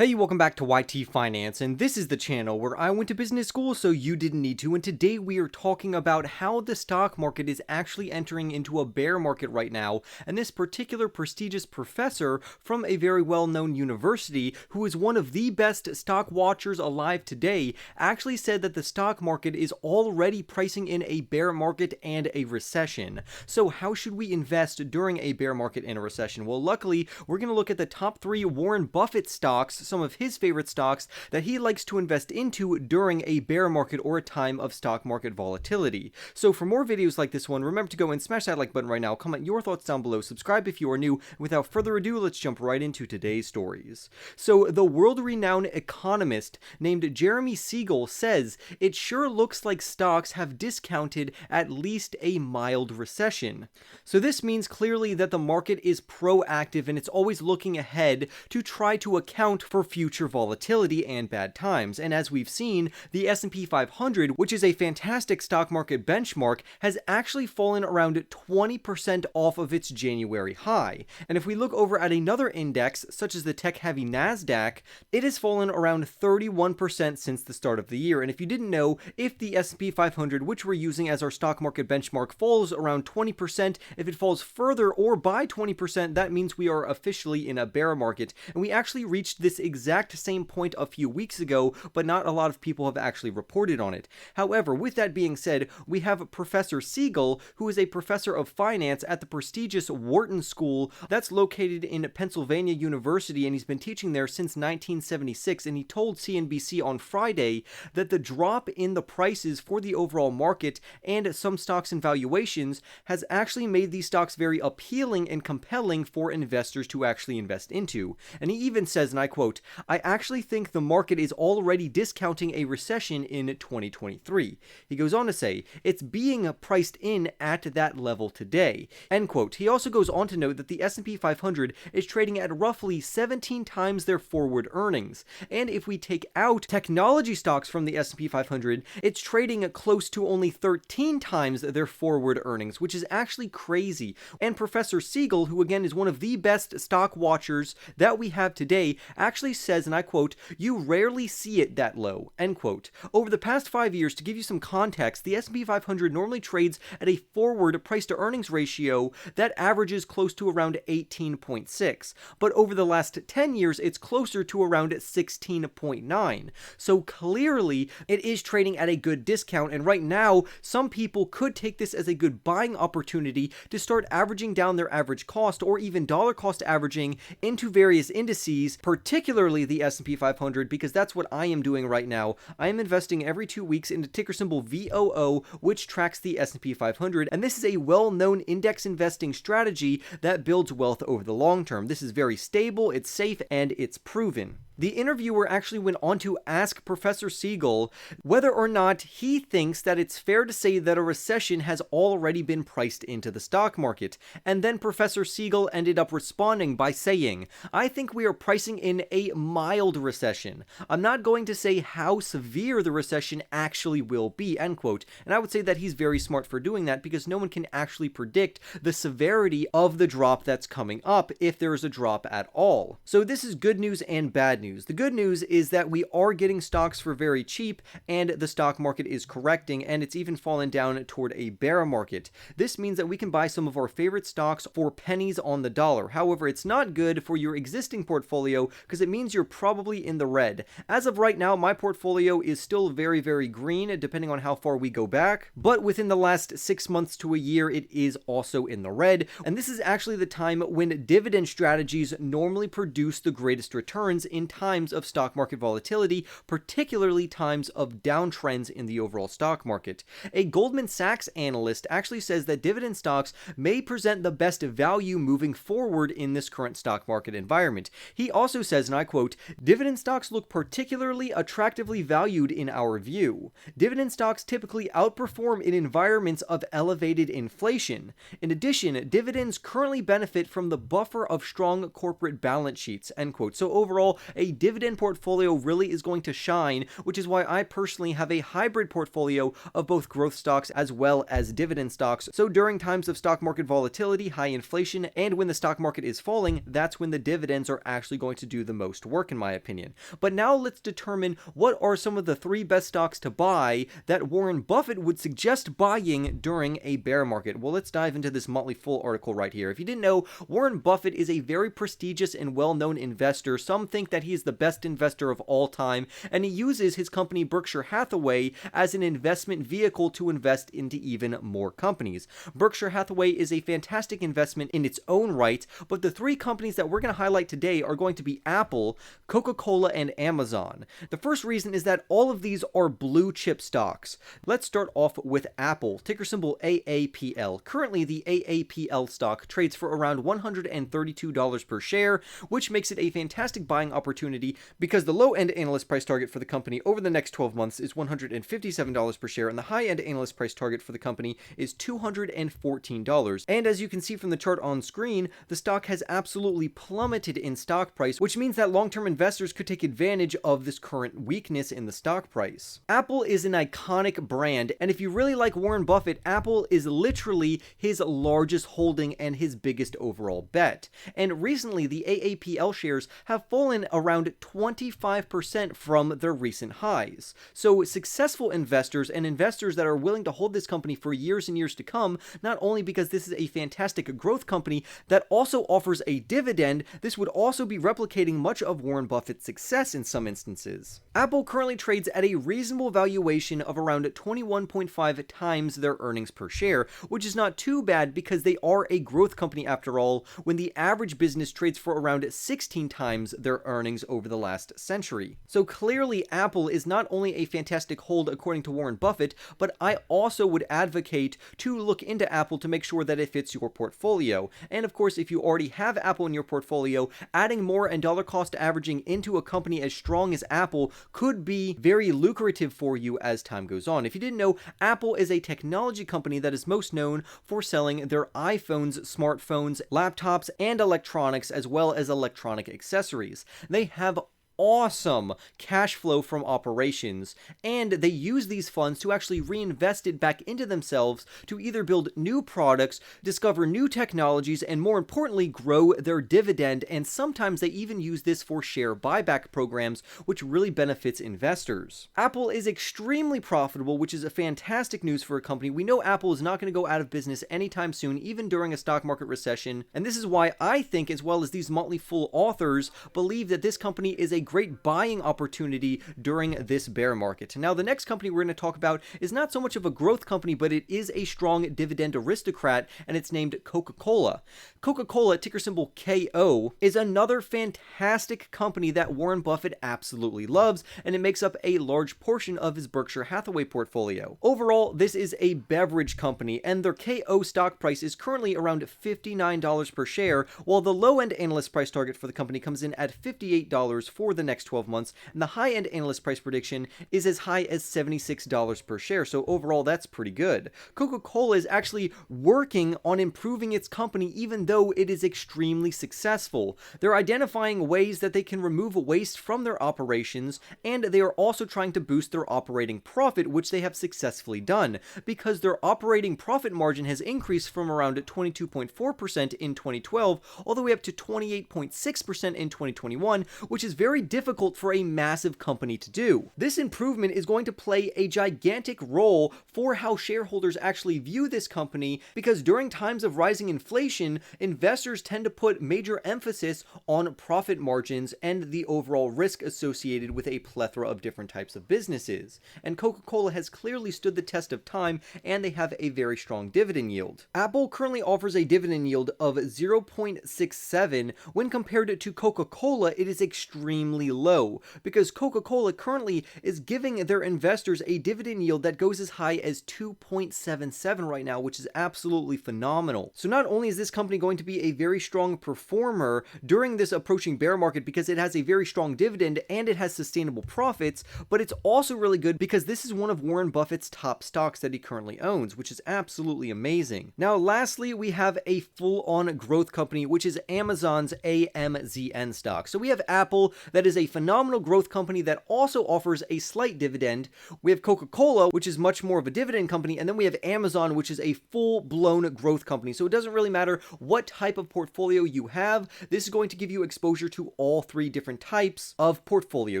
Hey, welcome back to YT Finance, and this is the channel where I went to business school so you didn't need to, and today we are talking about how the stock market is actually entering into a bear market right now, and this particular prestigious professor from a very well-known university, who is one of the best stock watchers alive today, actually said that the stock market is already pricing in a bear market and a recession. So how should we invest during a bear market and a recession? Well, luckily, we're going to look at the top 3 Warren Buffett stocks, some of his favorite stocks that he likes to invest into during a bear market or a time of stock market volatility. So for more videos like this one, remember to go and smash that like button right now, comment your thoughts down below, subscribe if you are new. Without further ado, let's jump right into today's stories. So the world-renowned economist named Jeremy Siegel says it sure looks like stocks have discounted at least a mild recession. So this means clearly that the market is proactive and it's always looking ahead to try to account for future volatility and bad times. And as we've seen, the S&P 500, which is a fantastic stock market benchmark, has actually fallen around 20% off of its January high. And if we look over at another index, such as the tech-heavy NASDAQ, it has fallen around 31% since the start of the year. And if you didn't know, if the S&P 500, which we're using as our stock market benchmark, falls around 20%, if it falls further or by 20%, that means we are officially in a bear market. And we actually reached this exact same point a few weeks ago, but not a lot of people have actually reported on it. However, with that being said, we have Professor Siegel, who is a professor of finance at the prestigious Wharton School that's located in Pennsylvania University, and he's been teaching there since 1976, and he told CNBC on Friday that the drop in the prices for the overall market and some stocks and valuations has actually made these stocks very appealing and compelling for investors to actually invest into. And he even says, and I quote, "I actually think the market is already discounting a recession in 2023. He goes on to say, "It's being priced in at that level today." End quote. He also goes on to note that the S&P 500 is trading at roughly 17 times their forward earnings. And if we take out technology stocks from the S&P 500, it's trading close to only 13 times their forward earnings, which is actually crazy. And Professor Siegel, who again is one of the best stock watchers that we have today, actually says, and I quote, "You rarely see it that low," end quote. Over the past 5 years, to give you some context, the S&P 500 normally trades at a forward price to earnings ratio that averages close to around 18.6, but over the last 10 years, it's closer to around 16.9. So clearly, it is trading at a good discount, and right now, some people could take this as a good buying opportunity to start averaging down their average cost or even dollar cost averaging into various indices, particularly the S&P 500, because that's what I am doing right now. I am investing every 2 weeks into ticker symbol VOO, which tracks the S&P 500, and this is a well-known index investing strategy that builds wealth over the long term. This is very stable, it's safe, and it's proven. The interviewer actually went on to ask Professor Siegel whether or not he thinks that it's fair to say that a recession has already been priced into the stock market. And then Professor Siegel ended up responding by saying, "I think we are pricing in a mild recession. I'm not going to say how severe the recession actually will be," end quote. And I would say that he's very smart for doing that because no one can actually predict the severity of the drop that's coming up if there is a drop at all. So this is good news and bad news. The good news is that we are getting stocks for very cheap, and the stock market is correcting, and it's even fallen down toward a bear market. This means that we can buy some of our favorite stocks for pennies on the dollar. However, it's not good for your existing portfolio because it means you're probably in the red. As of right now, my portfolio is still very, very green, depending on how far we go back, but within the last 6 months to a year, it is also in the red. And this is actually the time when dividend strategies normally produce the greatest returns in times of stock market volatility, particularly times of downtrends in the overall stock market. A Goldman Sachs analyst actually says that dividend stocks may present the best value moving forward in this current stock market environment. He also says, and I quote, "Dividend stocks look particularly attractively valued in our view. Dividend stocks typically outperform in environments of elevated inflation. In addition, dividends currently benefit from the buffer of strong corporate balance sheets," end quote. So overall, a the dividend portfolio really is going to shine, which is why I personally have a hybrid portfolio of both growth stocks as well as dividend stocks. So during times of stock market volatility, high inflation, and when the stock market is falling, that's when the dividends are actually going to do the most work, in my opinion. But now let's determine what are some of the 3 best stocks to buy that Warren Buffett would suggest buying during a bear market. Well, let's dive into this Motley Fool article right here. If you didn't know, Warren Buffett is a very prestigious and well-known investor. Some think that he is the best investor of all time, and he uses his company Berkshire Hathaway as an investment vehicle to invest into even more companies. Berkshire Hathaway is a fantastic investment in its own right, but the 3 companies that we're going to highlight today are going to be Apple, Coca-Cola, and Amazon. The first reason is that all of these are blue chip stocks. Let's start off with Apple, ticker symbol AAPL. Currently, the AAPL stock trades for around $132 per share, which makes it a fantastic buying opportunity because the low-end analyst price target for the company over the next 12 months is $157 per share, and the high-end analyst price target for the company is $214. And as you can see from the chart on screen, the stock has absolutely plummeted in stock price, which means that long-term investors could take advantage of this current weakness in the stock price. Apple is an iconic brand, and if you really like Warren Buffett, Apple is literally his largest holding and his biggest overall bet. And recently, the AAPL shares have fallen around 25% from their recent highs. So successful investors and investors that are willing to hold this company for years and years to come, not only because this is a fantastic growth company that also offers a dividend, this would also be replicating much of Warren Buffett's success in some instances. Apple currently trades at a reasonable valuation of around 21.5 times their earnings per share, which is not too bad because they are a growth company after all, when the average business trades for around 16 times their earnings over the last century. So clearly Apple is not only a fantastic hold according to Warren Buffett, but I also would advocate to look into Apple to make sure that it fits your portfolio. And of course, if you already have Apple in your portfolio, adding more and dollar cost averaging into a company as strong as Apple could be very lucrative for you as time goes on. If you didn't know, Apple is a technology company that is most known for selling their iPhones, smartphones, laptops, and electronics, as well as electronic accessories. They have awesome cash flow from operations, and they use these funds to actually reinvest it back into themselves to either build new products, discover new technologies, and more importantly, grow their dividend. And sometimes they even use this for share buyback programs, which really benefits investors. Apple is extremely profitable, which is a fantastic news for a company. We know Apple is not going to go out of business anytime soon, even during a stock market recession, and this is why I think, as well as these Motley Fool authors, believe that this company is a great buying opportunity during this bear market. Now, the next company we're going to talk about is not so much of a growth company, but it is a strong dividend aristocrat, and it's named Coca-Cola. Coca-Cola, ticker symbol KO, is another fantastic company that Warren Buffett absolutely loves, and it makes up a large portion of his Berkshire Hathaway portfolio. Overall, this is a beverage company, and their KO stock price is currently around $59 per share, while the low-end analyst price target for the company comes in at $58 for the next 12 months, and the high-end analyst price prediction is as high as $76 per share, so overall that's pretty good. Coca-Cola is actually working on improving its company even though it is extremely successful. They're identifying ways that they can remove waste from their operations, and they are also trying to boost their operating profit, which they have successfully done, because their operating profit margin has increased from around 22.4% in 2012 all the way up to 28.6% in 2021, which is very difficult for a massive company to do. This improvement is going to play a gigantic role for how shareholders actually view this company, because during times of rising inflation, investors tend to put major emphasis on profit margins and the overall risk associated with a plethora of different types of businesses. And Coca-Cola has clearly stood the test of time, and they have a very strong dividend yield. Apple currently offers a dividend yield of 0.67. When compared to Coca-Cola, it is extremely low, because Coca-Cola currently is giving their investors a dividend yield that goes as high as 2.77 right now, which is absolutely phenomenal. So not only is this company going to be a very strong performer during this approaching bear market because it has a very strong dividend and it has sustainable profits, but it's also really good because this is one of Warren Buffett's top stocks that he currently owns, which is absolutely amazing. Now, lastly, we have a full-on growth company, which is Amazon's AMZN stock. So we have Apple that that is a phenomenal growth company that also offers a slight dividend. We have Coca-Cola, which is much more of a dividend company, and then we have Amazon, which is a full-blown growth company. So it doesn't really matter what type of portfolio you have. This is going to give you exposure to all three different types of portfolio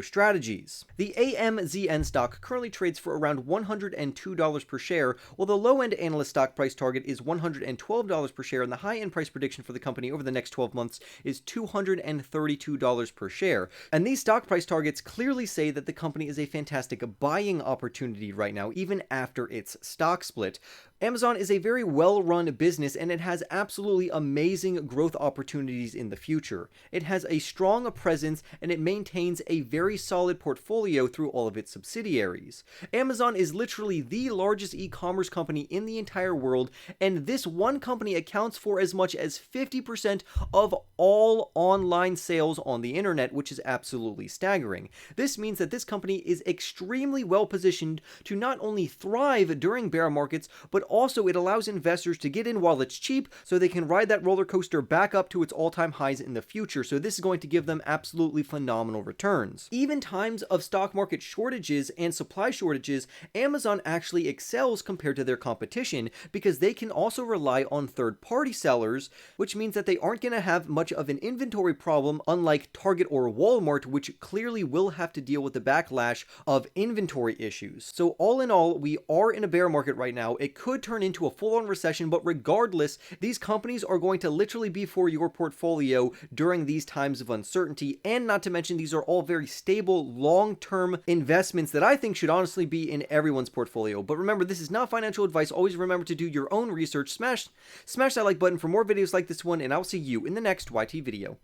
strategies. The Amzn stock currently trades for around $102 per share, while the low-end analyst stock price target is $112 per share, and the high-end price prediction for the company over the next 12 months is $232 per share. And these stock price targets clearly say that the company is a fantastic buying opportunity right now, even after its stock split. Amazon is a very well-run business, and it has absolutely amazing growth opportunities in the future. It has a strong presence, and it maintains a very solid portfolio through all of its subsidiaries. Amazon is literally the largest e-commerce company in the entire world, and this one company accounts for as much as 50% of all online sales on the internet, which is absolutely staggering. This means that this company is extremely well positioned to not only thrive during bear markets, but also it allows investors to get in while it's cheap so they can ride that roller coaster back up to its all-time highs in the future. So this is going to give them absolutely phenomenal returns. Even times of stock market shortages and supply shortages, Amazon actually excels compared to their competition because they can also rely on third-party sellers, which means that they aren't going to have much of an inventory problem, unlike Target or Walmart, which clearly will have to deal with the backlash of inventory issues. So all in all, we are in a bear market right now. It could turn into a full-on recession, but regardless, these companies are going to literally be for your portfolio during these times of uncertainty, and not to mention these are all very stable, long-term investments that I think should honestly be in everyone's portfolio. But remember, this is not financial advice. Always remember to do your own research. Smash that like button for more videos like this one, and I'll see you in the next YT video.